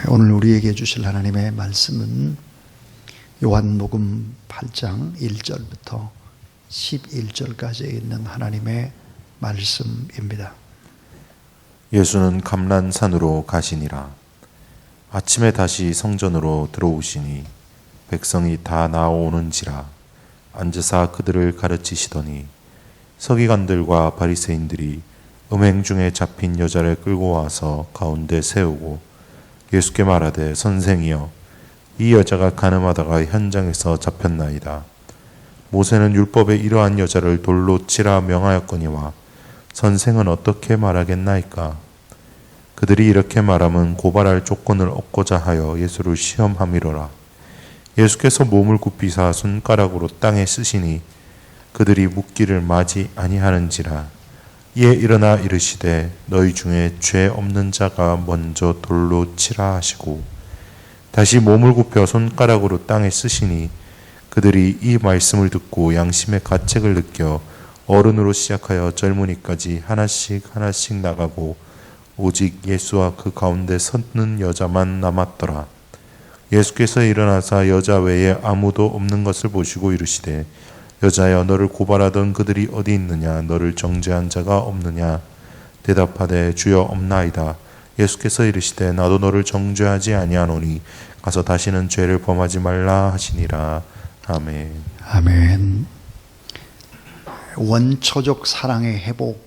오늘 우리에게 주실 하나님의 말씀은 요한복음 8장 1절부터 11절까지 있는 하나님의 말씀입니다. 예수는 감난산으로 가시니라. 아침에 다시 성전으로 들어오시니 백성이 다 나오는지라 앉으사 그들을 가르치시더니 서기관들과 바리새인들이 음행 중에 잡힌 여자를 끌고 와서 가운데 세우고 예수께 말하되 선생이여 이 여자가 간음하다가 현장에서 잡혔나이다. 모세는 율법에 이러한 여자를 돌로 치라 명하였거니와 선생은 어떻게 말하겠나이까? 그들이 이렇게 말하면 고발할 조건을 얻고자 하여 예수를 시험함이로라. 예수께서 몸을 굽히사 손가락으로 땅에 쓰시니 그들이 묻기를 마지 아니하는지라. 이에 일어나 이르시되 너희 중에 죄 없는 자가 먼저 돌로 치라 하시고 다시 몸을 굽혀 손가락으로 땅에 쓰시니 그들이 이 말씀을 듣고 양심의 가책을 느껴 어른으로 시작하여 젊은이까지 하나씩 나가고 오직 예수와 그 가운데 섰는 여자만 남았더라. 예수께서 일어나사 여자 외에 아무도 없는 것을 보시고 이르시되 여자여 너를 고발하던 그들이 어디 있느냐? 너를 정죄한 자가 없느냐? 대답하되 주여 없나이다. 예수께서 이르시되 나도 너를 정죄하지 아니하노니 가서 다시는 죄를 범하지 말라 하시니라. 아멘. 아멘. 원초적 사랑의 회복,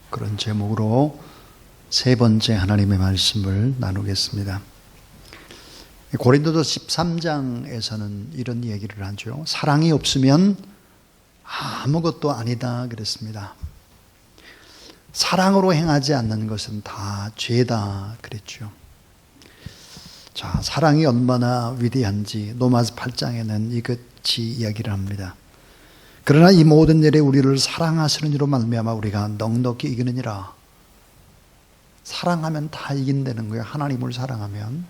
그런 제목으로 세 번째 하나님의 말씀을 나누겠습니다. 고린도서 13장에서는 이런 얘기를 하죠. 사랑이 없으면 아무것도 아니다 그랬습니다. 사랑으로 행하지 않는 것은 다 죄다 그랬죠. 자, 사랑이 얼마나 위대한지 로마서 8장에는 이같이 이야기를 합니다. 그러나 이 모든 일에 우리를 사랑하시는 이로 말미암아 우리가 넉넉히 이기느니라. 사랑하면 다 이긴다는 거예요. 하나님을 사랑하면.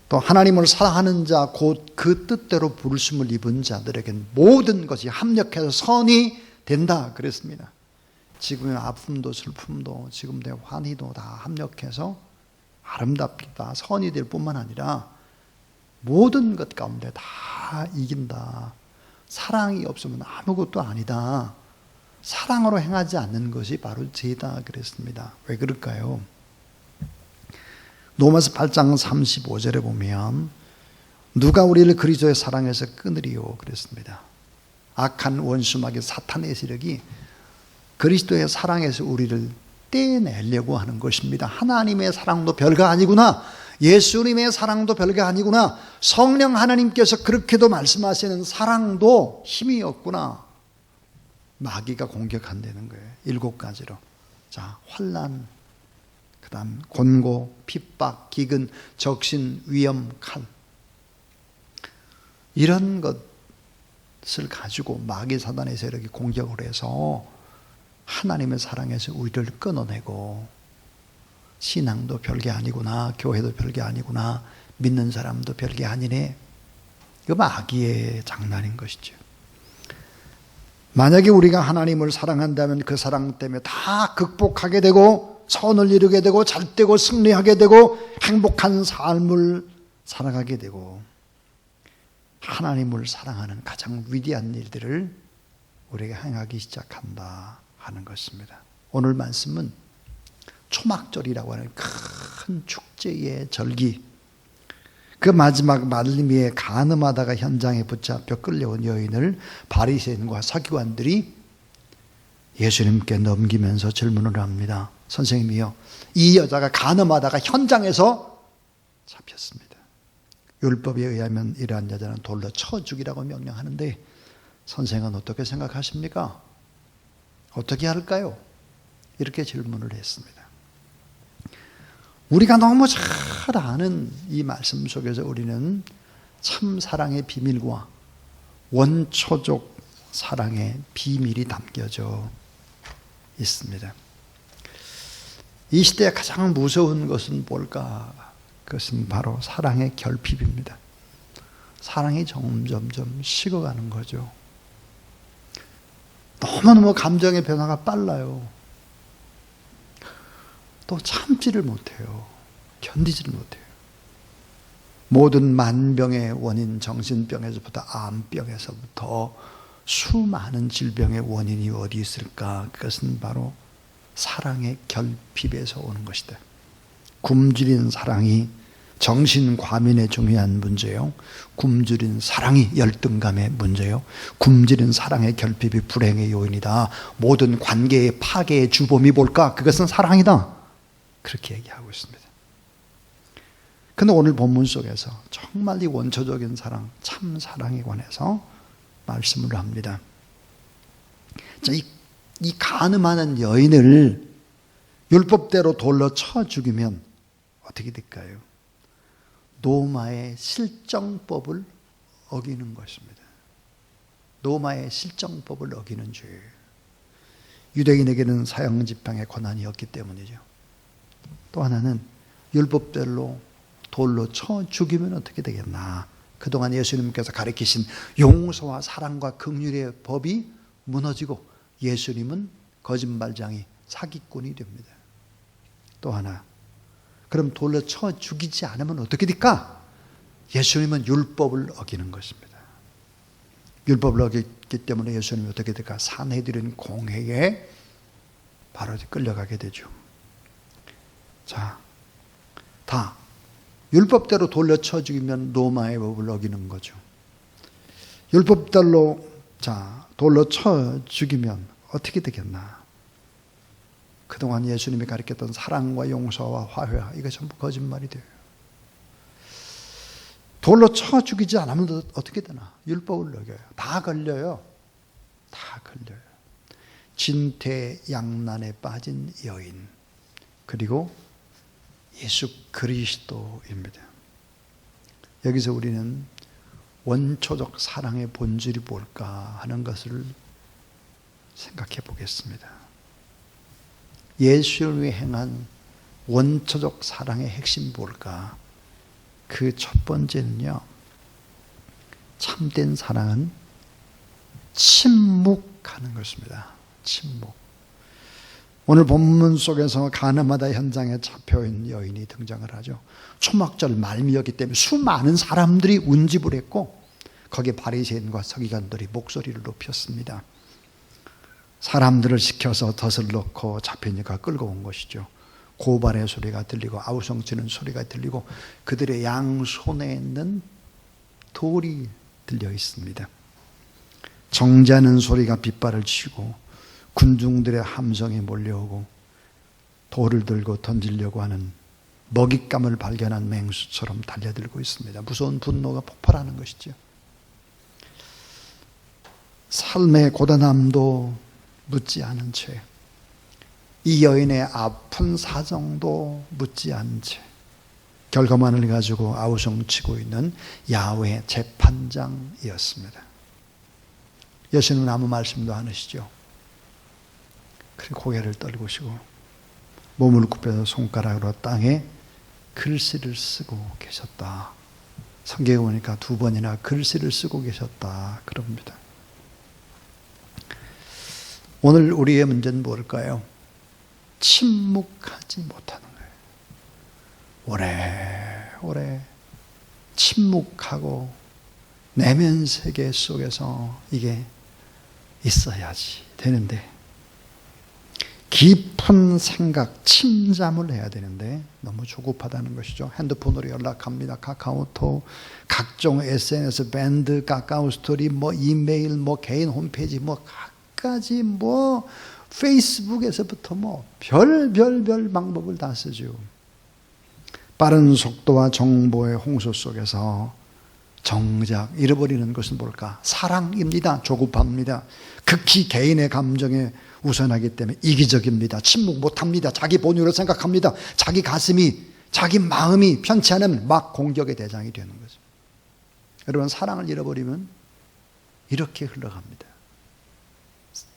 또 하나님을 사랑하는 자, 곧 그 뜻대로 부르심을 입은 자들에겐 모든 것이 합력해서 선이 된다 그랬습니다. 지금의 아픔도 슬픔도 지금의 환희도 다 합력해서 아름답다 선이 될 뿐만 아니라 모든 것 가운데 다 이긴다. 사랑이 없으면 아무것도 아니다. 사랑으로 행하지 않는 것이 바로 죄다 그랬습니다. 왜 그럴까요? 로마서 8장 35절에 보면 누가 우리를 그리스도의 사랑에서 끊으리요 그랬습니다. 악한 원수마귀 사탄의 세력이 그리스도의 사랑에서 우리를 떼내려고 하는 것입니다. 하나님의 사랑도 별거 아니구나. 예수님의 사랑도 별거 아니구나. 성령 하나님께서 그렇게도 말씀하시는 사랑도 힘이 없구나. 마귀가 공격한다는 거예요. 7가지로. 자, 환난, 그 다음 곤고, 핍박, 기근, 적신, 위험, 칼. 이런 것을 가지고 마귀 사단의 세력이 공격을 해서 하나님의 사랑에서 우리를 끊어내고 신앙도 별게 아니구나, 교회도 별게 아니구나, 믿는 사람도 별게 아니네. 이거 마귀의 장난인 것이죠. 만약에 우리가 하나님을 사랑한다면 그 사랑 때문에 다 극복하게 되고 선을 이루게 되고 잘되고 승리하게 되고 행복한 삶을 살아가게 되고 하나님을 사랑하는 가장 위대한 일들을 우리가 행하기 시작한다 하는 것입니다. 오늘 말씀은 초막절이라고 하는 큰 축제의 절기, 그 마지막 말미에 간음하다가 현장에 붙잡혀 끌려온 여인을 바리새인과 서기관들이 예수님께 넘기면서 질문을 합니다. 선생님이요, 이 여자가 간음하다가 현장에서 잡혔습니다. 율법에 의하면 이러한 여자는 돌로 쳐 죽이라고 명령하는데 선생은 어떻게 생각하십니까? 어떻게 할까요? 이렇게 질문을 했습니다. 우리가 너무 잘 아는 이 말씀 속에서 우리는 참 사랑의 비밀과 원초적 사랑의 비밀이 담겨져 있습니다. 이 시대에 가장 무서운 것은 뭘까? 그것은 바로 사랑의 결핍입니다. 사랑이 점점점 식어가는 거죠. 너무너무 감정의 변화가 빨라요. 또 참지를 못해요. 견디지를 못해요. 모든 만병의 원인, 정신병에서부터 암병에서부터 수많은 질병의 원인이 어디 있을까? 그것은 바로 사랑의 결핍에서 오는 것이다. 굶주린 사랑이 정신과민의 중요한 문제요. 굶주린 사랑이 열등감의 문제요. 굶주린 사랑의 결핍이 불행의 요인이다. 모든 관계의 파괴의 주범이 뭘까? 그것은 사랑이다. 그렇게 얘기하고 있습니다. 그런데 오늘 본문 속에서 정말 이 원초적인 사랑, 참 사랑에 관해서 말씀을 합니다. 자, 이 간음하는 여인을 율법대로 돌로 쳐 죽이면 어떻게 될까요? 노마의 실정법을 어기는 것입니다. 노마의 실정법을 어기는 죄예요. 유대인에게는 사형집행의 권한이 없기 때문이죠. 또 하나는 율법대로 돌로 쳐 죽이면 어떻게 되겠나? 그동안 예수님께서 가르치신 용서와 사랑과 긍휼의 법이 무너지고 예수님은 거짓말장이 사기꾼이 됩니다. 또 하나, 그럼 돌로 쳐 죽이지 않으면 어떻게 될까? 예수님은 율법을 어기는 것입니다. 율법을 어겼기 때문에 예수님이 어떻게 될까? 산헤드린 공회에 바로 끌려가게 되죠. 자, 다 율법대로 돌려 쳐 죽이면 로마의 법을 어기는 거죠. 율법대로 돌로 쳐 죽이면 어떻게 되겠나? 그동안 예수님이 가르쳤던 사랑과 용서와 화해, 이거 전부 거짓말이 돼요. 돌로 쳐 죽이지 않으면 어떻게 되나? 율법을 어겨요. 다 걸려요. 다 걸려요. 진퇴양난에 빠진 여인, 그리고 예수 그리스도입니다. 여기서 우리는 원초적 사랑의 본질이 뭘까 하는 것을 생각해 보겠습니다. 예수를 위해 행한 원초적 사랑의 핵심이 뭘까? 그 첫 번째는요, 참된 사랑은 침묵하는 것입니다. 침묵. 오늘 본문 속에서 가늠하다 현장에 잡혀있는 여인이 등장을 하죠. 초막절 말미였기 때문에 수많은 사람들이 운집을 했고 거기에 바리새인과 서기관들이 목소리를 높였습니다. 사람들을 시켜서 덫을 넣고 잡히니까 끌고 온 것이죠. 고발의 소리가 들리고 아우성치는 소리가 들리고 그들의 양손에 있는 돌이 들려 있습니다. 정죄하는 소리가 빗발을 치고 군중들의 함성이 몰려오고 돌을 들고 던지려고 하는 먹잇감을 발견한 맹수처럼 달려들고 있습니다. 무서운 분노가 폭발하는 것이죠. 삶의 고단함도 묻지 않은 채, 이 여인의 아픈 사정도 묻지 않은 채 결과만을 가지고 아우성치고 있는 야훼 재판장이었습니다. 예수님은 아무 말씀도 안 하시죠. 그리고 고개를 떨구시고 몸을 굽혀서 손가락으로 땅에 글씨를 쓰고 계셨다. 성경에 보니까 2번이나 글씨를 쓰고 계셨다 그럽니다. 오늘 우리의 문제는 뭘까요? 침묵하지 못하는 거예요. 오래 침묵하고 내면 세계 속에서 이게 있어야지 되는데, 깊은 생각, 침잠을 해야 되는데 너무 조급하다는 것이죠. 핸드폰으로 연락합니다. 카카오톡, 각종 SNS, 밴드, 카카오스토리, 이메일, 개인 홈페이지, 각가지 페이스북에서부터 별별 방법을 다 쓰죠. 빠른 속도와 정보의 홍수 속에서 정작 잃어버리는 것은 뭘까? 사랑입니다. 조급합니다. 극히 개인의 감정에 우선하기 때문에 이기적입니다. 침묵 못합니다. 자기 본의로 생각합니다. 자기 가슴이, 자기 마음이 편치 않으면 막 공격의 대상이 되는 거죠. 여러분, 사랑을 잃어버리면 이렇게 흘러갑니다.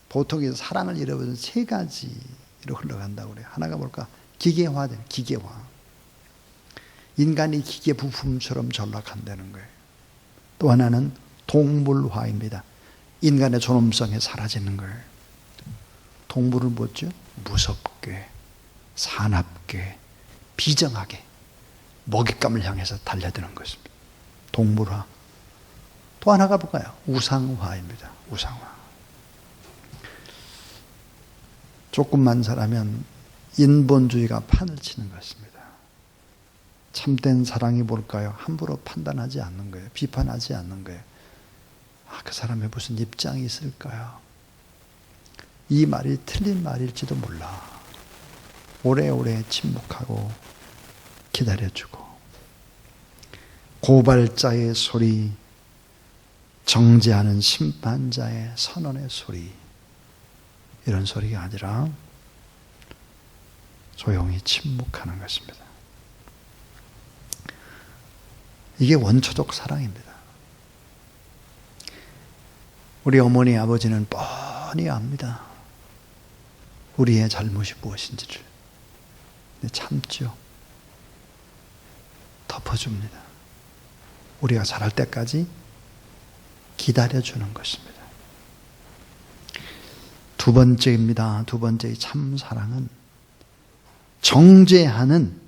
보통 사랑을 잃어버리면 3가지로 흘러간다고 그래요. 하나가 뭘까? 기계화돼요. 기계화. 인간이 기계 부품처럼 전락한다는 거예요. 또 하나는 동물화입니다. 인간의 존엄성이 사라지는 거예요. 동물은 뭐죠? 무섭게, 사납게, 비정하게, 먹잇감을 향해서 달려드는 것입니다. 동물화. 또 하나가 뭘까요? 우상화입니다. 우상화. 조금만 자라면 인본주의가 판을 치는 것입니다. 참된 사랑이 뭘까요? 함부로 판단하지 않는 거예요. 비판하지 않는 거예요. 그 사람의 무슨 입장이 있을까요? 이 말이 틀린 말일지도 몰라. 오래오래 침묵하고 기다려주고, 고발자의 소리, 정죄하는 심판자의 선언의 소리, 이런 소리가 아니라 조용히 침묵하는 것입니다. 이게 원초적 사랑입니다. 우리 어머니 아버지는 뻔히 압니다. 우리의 잘못이 무엇인지를. 근데 참죠. 덮어줍니다. 우리가 잘할 때까지 기다려주는 것입니다. 두 번째입니다. 두 번째의 참사랑은 정죄하는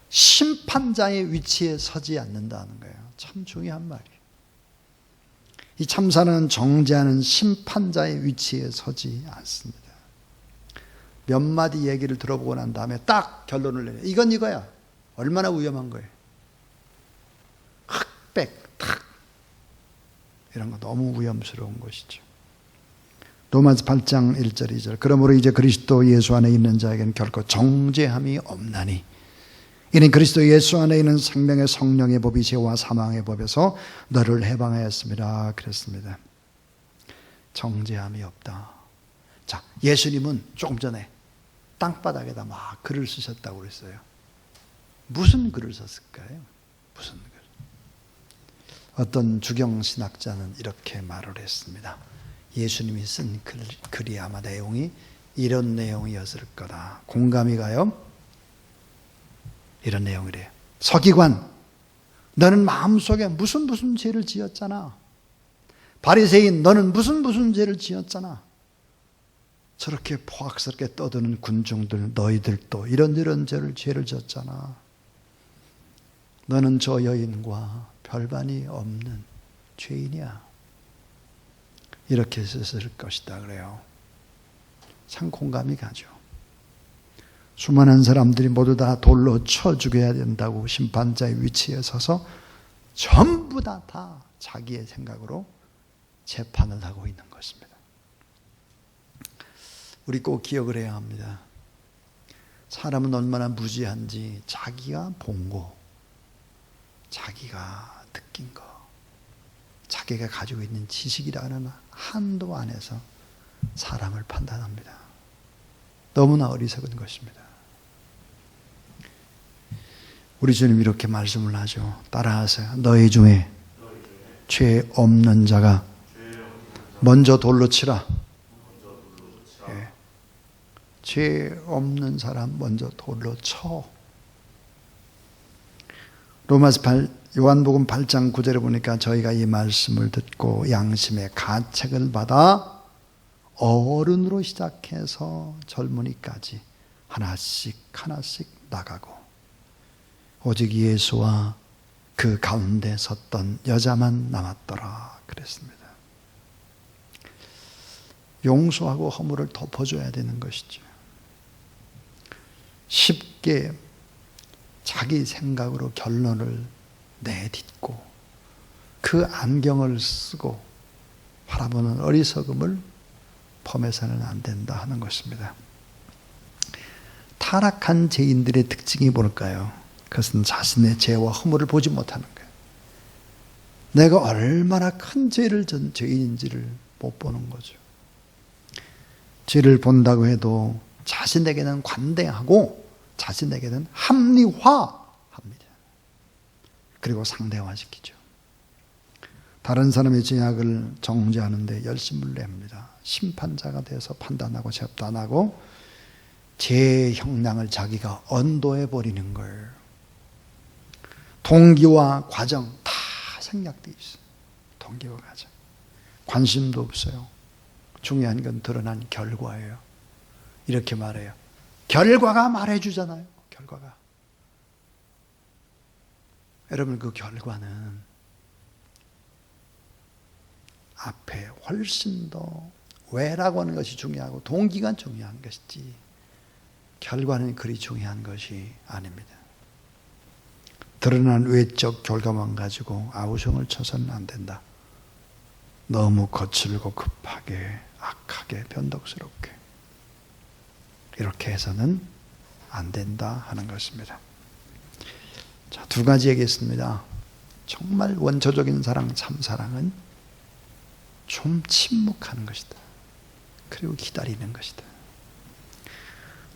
심판자의 위치에 서지 않는다는 거예요. 참 중요한 말이에요. 이 참사랑은 정죄하는 심판자의 위치에 서지 않습니다. 몇 마디 얘기를 들어보고 난 다음에 딱 결론을 내려요. 이건 이거야. 얼마나 위험한 거예요. 흑백, 탁. 이런 거 너무 위험스러운 것이죠. 로마서 8장 1절 2절. 그러므로 이제 그리스도 예수 안에 있는 자에게는 결코 정죄함이 없나니 이는 그리스도 예수 안에 있는 생명의 성령의 법이 죄와 사망의 법에서 너를 해방하였습니다. 그랬습니다. 정죄함이 없다. 자, 예수님은 조금 전에 땅바닥에다 막 글을 쓰셨다고 그랬어요. 무슨 글을 썼을까요? 무슨 글? 어떤 주경신학자는 이렇게 말을 했습니다. 예수님이 쓴 글이 아마 내용이 이런 내용이었을 거다. 공감이 가요? 이런 내용이래요. 서기관, 너는 마음속에 무슨 죄를 지었잖아. 바리새인, 너는 무슨 죄를 지었잖아. 저렇게 포악스럽게 떠드는 군중들, 너희들도 이런 죄를 지었잖아. 너는 저 여인과 별반이 없는 죄인이야. 이렇게 썼을 것이다 그래요. 참 공감이 가죠. 수많은 사람들이 모두 다 돌로 쳐 죽여야 된다고 심판자의 위치에 서서 전부 다 자기의 생각으로 재판을 하고 있는 것입니다. 우리 꼭 기억을 해야 합니다. 사람은 얼마나 무지한지 자기가 본 거, 자기가 느낀 거, 자기가 가지고 있는 지식이라는 한도 안에서 사람을 판단합니다. 너무나 어리석은 것입니다. 우리 주님 이렇게 말씀을 하죠. 따라하세요. 너희 중에 죄 없는 자가 먼저 돌로 치라. 예. 죄 없는 사람 먼저 돌로 쳐. 요한복음 8장 9절에 보니까 저희가 이 말씀을 듣고 양심의 가책을 받아 어른으로 시작해서 젊은이까지 하나씩 나가고 오직 예수와 그 가운데 섰던 여자만 남았더라 그랬습니다. 용서하고 허물을 덮어줘야 되는 것이죠. 쉽게 자기 생각으로 결론을 내딛고 그 안경을 쓰고 바라보는 어리석음을 범해서는 안 된다 하는 것입니다. 타락한 죄인들의 특징이 뭘까요? 그것은 자신의 죄와 허물을 보지 못하는 거예요. 내가 얼마나 큰 죄를 전 죄인인지를 못 보는 거죠. 죄를 본다고 해도 자신에게는 관대하고 자신에게는 합리화합니다. 그리고 상대화시키죠. 다른 사람의 죄악을 정죄하는데 열심을 냅니다. 심판자가 돼서 판단하고 재판하고 죄의 형량을 자기가 언도해 버리는 걸. 동기와 과정 다 생략되어 있어요. 동기와 과정. 관심도 없어요. 중요한 건 드러난 결과예요. 이렇게 말해요. 결과가 말해주잖아요. 결과가. 여러분, 그 결과는 앞에 훨씬 더 왜라고 하는 것이 중요하고 동기가 중요한 것이지 결과는 그리 중요한 것이 아닙니다. 드러난 외적 결과만 가지고 아우성을 쳐서는 안 된다. 너무 거칠고 급하게 악하게 변덕스럽게 이렇게 해서는 안 된다 하는 것입니다. 자, 두 가지 얘기했습니다. 정말 원초적인 사랑, 참사랑은 좀 침묵하는 것이다. 그리고 기다리는 것이다.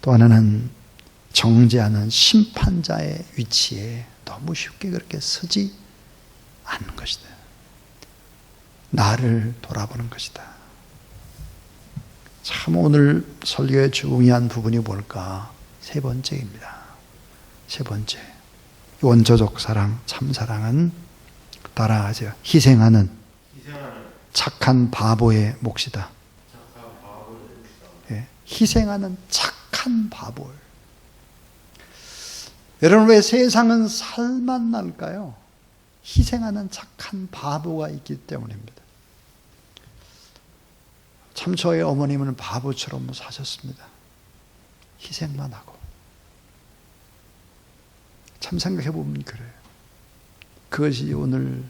또 하나는 정죄하는 심판자의 위치에 너무 쉽게 그렇게 서지 않는 것이다. 나를 돌아보는 것이다. 참 오늘 설교의 중요한 부분이 뭘까? 세 번째입니다. 세 번째. 원초적 사랑, 참사랑은 따라하세요. 희생하는 착한 바보의 몫이다. 예, 희생하는 착한 바보. 여러분, 왜 세상은 살만 날까요? 희생하는 착한 바보가 있기 때문입니다. 참 저의 어머님은 바보처럼 사셨습니다. 희생만 하고. 참 생각해 보면 그래요. 그것이 오늘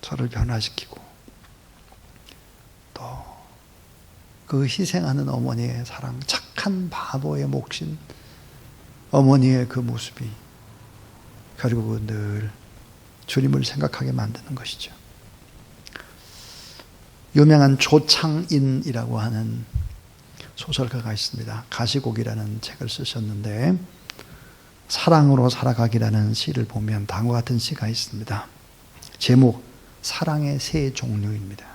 저를 변화시키고 또 그 희생하는 어머니의 사랑, 착한 바보의 몫인 어머니의 그 모습이 결국은 늘 주님을 생각하게 만드는 것이죠. 유명한 조창인이라고 하는 소설가가 있습니다. 가시곡이라는 책을 쓰셨는데 사랑으로 살아가기라는 시를 보면 다음과 같은 시가 있습니다. 제목, 사랑의 세 종류입니다.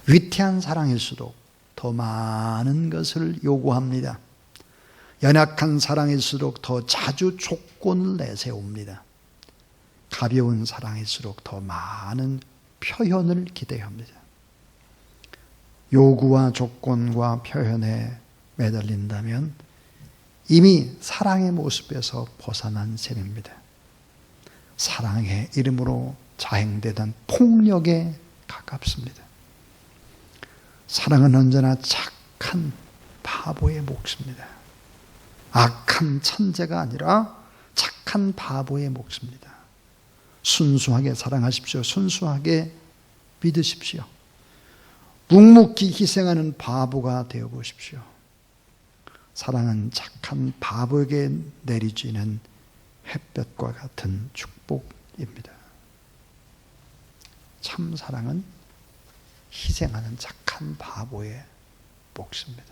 위태한 사랑일수록 더 많은 것을 요구합니다. 연약한 사랑일수록 더 자주 조건을 내세웁니다. 가벼운 사랑일수록 더 많은 표현을 기대합니다. 요구와 조건과 표현에 매달린다면 이미 사랑의 모습에서 벗어난 셈입니다. 사랑의 이름으로 자행되던 폭력에 가깝습니다. 사랑은 언제나 착한 바보의 몫입니다. 악한 천재가 아니라 착한 바보의 몫입니다. 순수하게 사랑하십시오. 순수하게 믿으십시오. 묵묵히 희생하는 바보가 되어보십시오. 사랑은 착한 바보에게 내리쬐는 햇볕과 같은 축복입니다. 참 사랑은 희생하는 착한 바보의 몫입니다.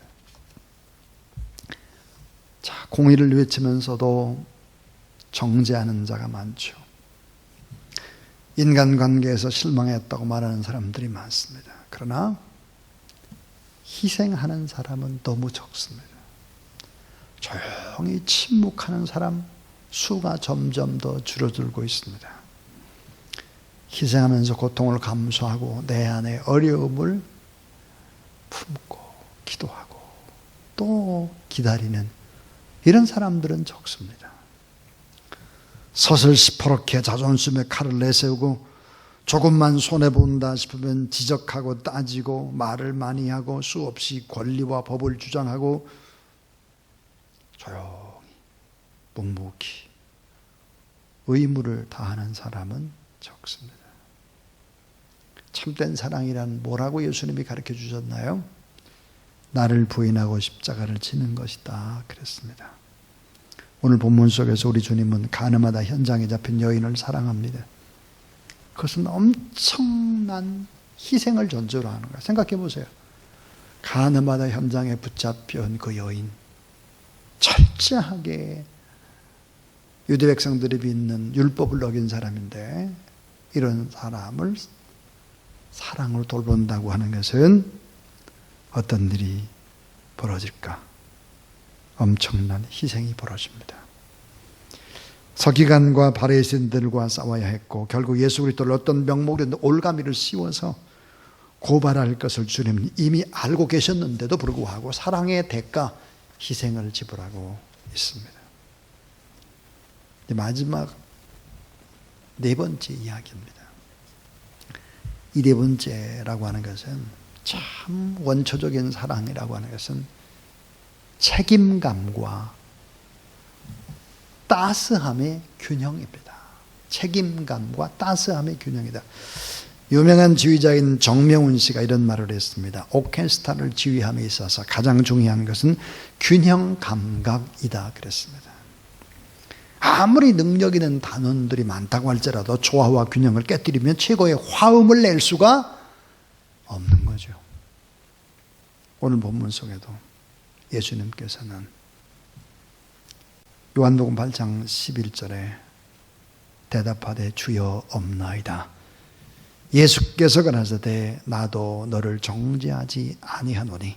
자, 공의를 외치면서도 정죄하는 자가 많죠. 인간관계에서 실망했다고 말하는 사람들이 많습니다. 그러나 희생하는 사람은 너무 적습니다. 조용히 침묵하는 사람 수가 점점 더 줄어들고 있습니다. 희생하면서 고통을 감수하고 내 안의 어려움을 품고 기도하고 또 기다리는 이런 사람들은 적습니다. 서슬 시퍼렇게 자존심에 칼을 내세우고 조금만 손해본다 싶으면 지적하고 따지고 말을 많이 하고 수없이 권리와 법을 주장하고 조용히 묵묵히 의무를 다하는 사람은 적습니다. 참된 사랑이란 뭐라고 예수님이 가르쳐 주셨나요? 나를 부인하고 십자가를 지는 것이다 그랬습니다. 오늘 본문 속에서 우리 주님은 가늠하다 현장에 잡힌 여인을 사랑합니다. 그것은 엄청난 희생을 전제로 하는 거예요. 생각해 보세요. 가늠하다 현장에 붙잡힌 그 여인, 철저하게 유대 백성들이 믿는 율법을 어긴 사람인데 이런 사람을 사랑으로 돌본다고 하는 것은 어떤 일이 벌어질까? 엄청난 희생이 벌어집니다. 서기관과 바리새인들과 싸워야 했고 결국 예수 그리스도를 어떤 명목으로 올가미를 씌워서 고발할 것을 주님은 이미 알고 계셨는데도 불구하고 사랑의 대가 희생을 지불하고 있습니다. 마지막 네 번째 이야기입니다. 이 네 번째라고 하는 것은 참 원초적인 사랑이라고 하는 것은 책임감과 따스함의 균형입니다. 책임감과 따스함의 균형이다. 유명한 지휘자인 정명훈 씨가 이런 말을 했습니다. 오케스트라를 지휘함에 있어서 가장 중요한 것은 균형 감각이다 그랬습니다. 아무리 능력 있는 단원들이 많다고 할지라도 조화와 균형을 깨뜨리면 최고의 화음을 낼 수가 없는 거죠. 오늘 본문 속에도 예수님께서는 요한복음 8장 11절에 대답하되 주여 없나이다. 예수께서 가라사대 나도 너를 정죄하지 아니하노니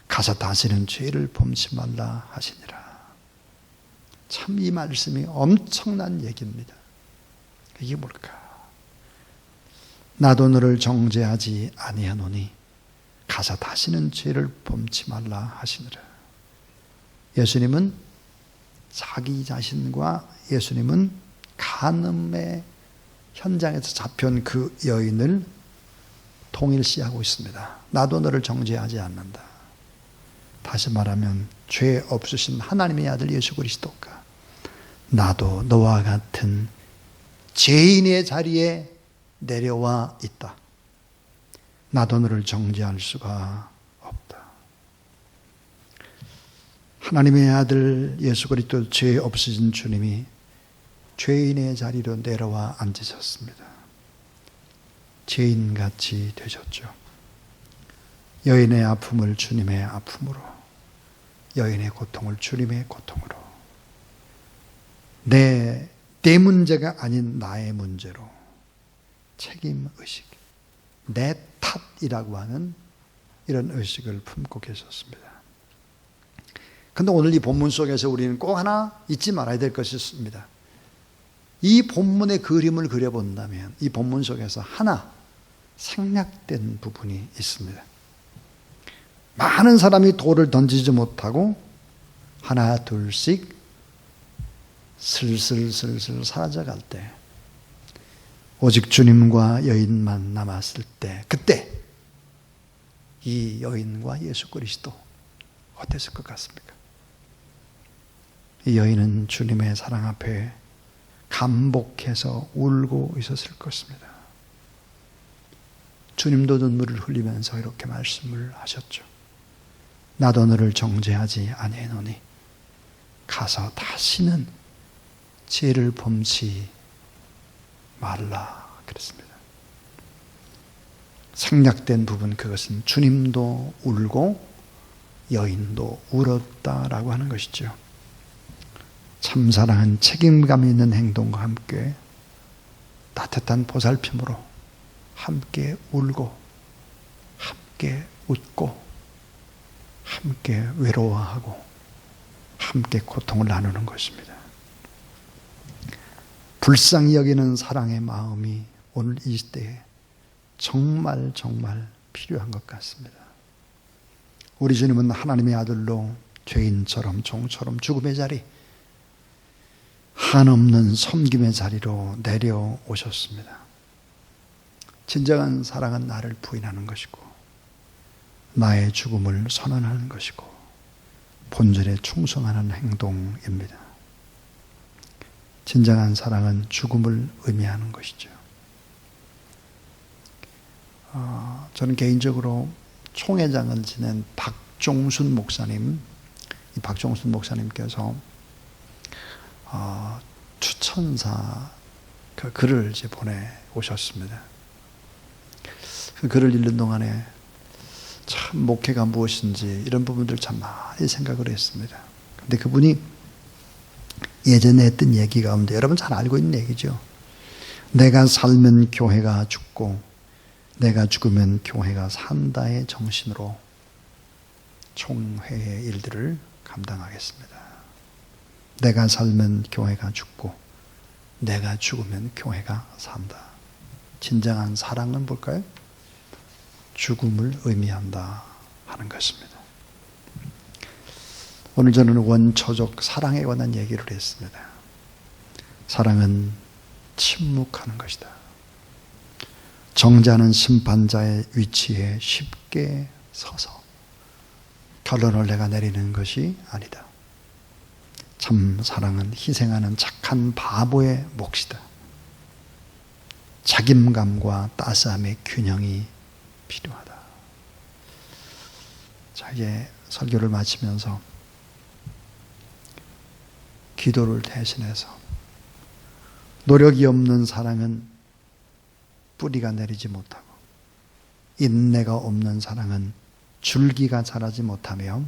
가서 다시는 죄를 범치 말라 하시니라. 참 이 말씀이 엄청난 얘기입니다. 이게 뭘까? 나도 너를 정죄하지 아니하노니 가서 다시는 죄를 범치 말라 하시니라. 예수님은 자기 자신과 예수님은 간음의 현장에서 잡혀온 그 여인을 통일시하고 있습니다. 나도 너를 정죄하지 않는다. 다시 말하면 죄 없으신 하나님의 아들 예수 그리스도가 나도 너와 같은 죄인의 자리에 내려와 있다. 나도 너를 정죄할 수가 없다. 하나님의 아들 예수 그리스도 죄 없으신 주님이 죄인의 자리로 내려와 앉으셨습니다. 죄인같이 되셨죠. 여인의 아픔을 주님의 아픔으로, 여인의 고통을 주님의 고통으로, 내 문제가 아닌 나의 문제로 책임의식, 내 탓이라고 하는 이런 의식을 품고 계셨습니다. 그런데 오늘 이 본문 속에서 우리는 꼭 하나 잊지 말아야 될 것이 있습니다. 이 본문의 그림을 그려본다면 이 본문 속에서 하나 생략된 부분이 있습니다. 많은 사람이 돌을 던지지 못하고 하나 둘씩 슬슬 사라져갈 때 오직 주님과 여인만 남았을 때 그때 이 여인과 예수 그리스도 어땠을 것 같습니까? 이 여인은 주님의 사랑 앞에 감복해서 울고 있었을 것입니다. 주님도 눈물을 흘리면서 이렇게 말씀을 하셨죠. 나도 너를 정죄하지 아니하노니 가서 다시는 죄를 범치 말라 그랬습니다. 생략된 부분, 그것은 주님도 울고 여인도 울었다라고 하는 것이죠. 참사랑은 책임감 있는 행동과 함께 따뜻한 보살핌으로 함께 울고 함께 웃고 함께 외로워하고 함께 고통을 나누는 것입니다. 불쌍히 여기는 사랑의 마음이 오늘 이 시대에 정말 필요한 것 같습니다. 우리 주님은 하나님의 아들로 죄인처럼 종처럼 죽음의 자리, 한없는 섬김의 자리로 내려오셨습니다. 진정한 사랑은 나를 부인하는 것이고 나의 죽음을 선언하는 것이고 본질에 충성하는 행동입니다. 진정한 사랑은 죽음을 의미하는 것이죠. 저는 개인적으로 총회장을 지낸 박종순 목사님, 이 박종순 목사님께서 추천사 그 글을 이제 보내오셨습니다. 그 글을 읽는 동안에 참 목회가 무엇인지 이런 부분들 참 많이 생각을 했습니다. 근데 그분이 예전에 했던 얘기 가운데 여러분 잘 알고 있는 얘기죠. 내가 살면 교회가 죽고 내가 죽으면 교회가 산다의 정신으로 총회의 일들을 감당하겠습니다. 내가 살면 교회가 죽고 내가 죽으면 교회가 산다. 진정한 사랑은 뭘까요? 죽음을 의미한다 하는 것입니다. 오늘 저는 원초적 사랑에 관한 얘기를 했습니다. 사랑은 침묵하는 것이다. 정죄하는 심판자의 위치에 쉽게 서서 결론을 내가 내리는 것이 아니다. 참 사랑은 희생하는 착한 바보의 몫이다. 책임감과 따스함의 균형이 필요하다. 자, 이제 설교를 마치면서 기도를 대신해서 노력이 없는 사랑은 뿌리가 내리지 못하고 인내가 없는 사랑은 줄기가 자라지 못하며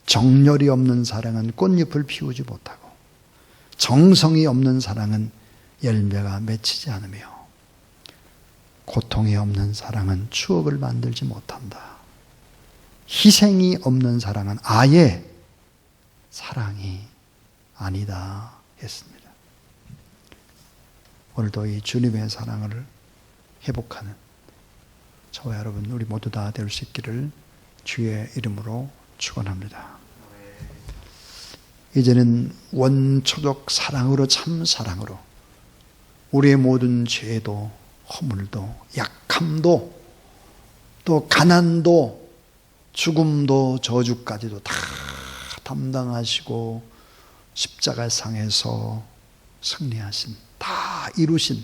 정열이 없는 사랑은 꽃잎을 피우지 못하고 정성이 없는 사랑은 열매가 맺히지 않으며 고통이 없는 사랑은 추억을 만들지 못한다. 희생이 없는 사랑은 아예 사랑이 아니다 했습니다. 오늘도 이 주님의 사랑을 회복하는 저와 여러분 우리 모두 다 될 수 있기를 주의 이름으로 축원합니다. 이제는 원초적 사랑으로 참 사랑으로 우리의 모든 죄도 허물도 약함도 또 가난도 죽음도 저주까지도 다 담당하시고 십자가상에서 승리하신 다 이루신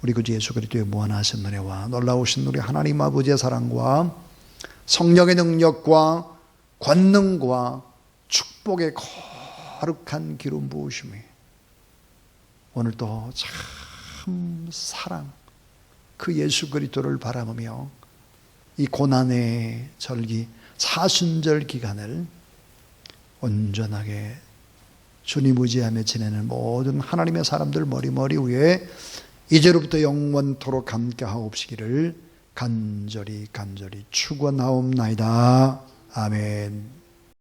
우리 구주 예수 그리스도의 무한하신 은혜와 놀라우신 우리 하나님 아버지의 사랑과 성령의 능력과 권능과 축복의 거룩한 기름 부으심이 오늘도 참 사랑 그 예수 그리스도를 바라보며 이 고난의 절기 사순절 기간을 온전하게 주님 의지하며 지내는 모든 하나님의 사람들 머리 위에 이제로부터 영원토록 함께하옵시기를 간절히 축원하옵나이다. 아멘.